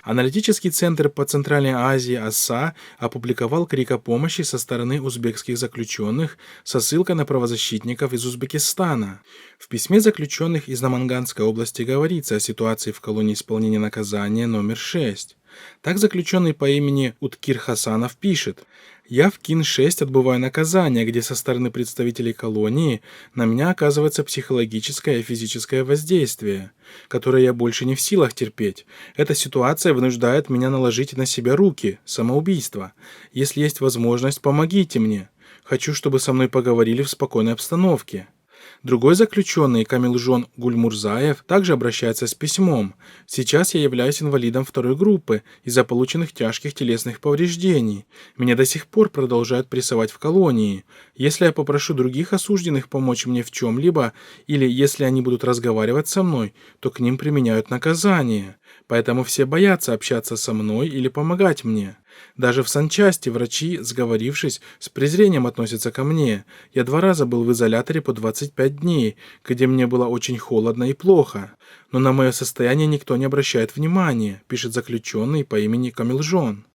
Аналитический центр по Центральной Азии ОСА опубликовал крик о помощи со стороны узбекских заключенных со ссылкой на правозащитников из Узбекистана. В письме заключенных из Наманганской области говорится о ситуации в колонии исполнения наказания номер 6. Так заключенный по имени Уткир Хасанов пишет: «Я в КИН-6 отбываю наказание, где со стороны представителей колонии на меня оказывается психологическое и физическое воздействие, которое я больше не в силах терпеть. Эта ситуация вынуждает меня наложить на себя руки, самоубийство. Если есть возможность, помогите мне. Хочу, чтобы со мной поговорили в спокойной обстановке». Другой заключенный, Камилжон Гульмурзаев, также обращается с письмом. «Сейчас я являюсь инвалидом второй группы из-за полученных тяжких телесных повреждений. Меня до сих пор продолжают прессовать в колонии. Если я попрошу других осужденных помочь мне в чем-либо, или если они будут разговаривать со мной, то к ним применяют наказание. Поэтому все боятся общаться со мной или помогать мне. Даже в санчасти врачи, сговорившись, с презрением относятся ко мне. Я 2 раза был в изоляторе по 25 дней, где мне было очень холодно и плохо. Но на мое состояние никто не обращает внимания», пишет заключенный по имени Камилжон.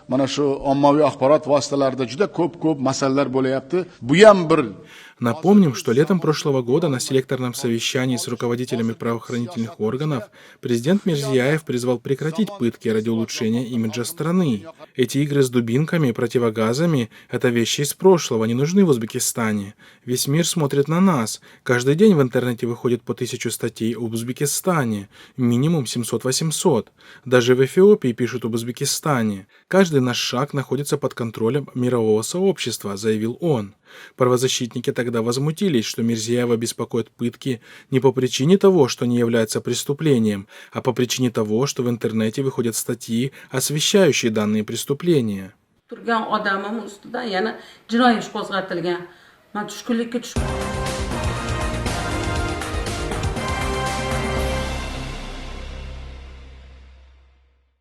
Mana shu ommaviy axborot vositalarida juda ko'p masalalar bo'layapti. Bu ham bir Напомним, что летом прошлого года на селекторном совещании с руководителями правоохранительных органов президент Мирзияев призвал прекратить пытки ради улучшения имиджа страны. Эти игры с дубинками и противогазами – это вещи из прошлого, не нужны в Узбекистане. Весь мир смотрит на нас. Каждый день в интернете выходит по 1000 статей об Узбекистане, минимум 700-800. Даже в Эфиопии пишут об Узбекистане. Каждый наш шаг находится под контролем мирового сообщества, заявил он. Правозащитники тогда возмутились, что Мирзияева беспокоят пытки не по причине того, что не является преступлением, а по причине того, что в интернете выходят статьи, освещающие данные преступления.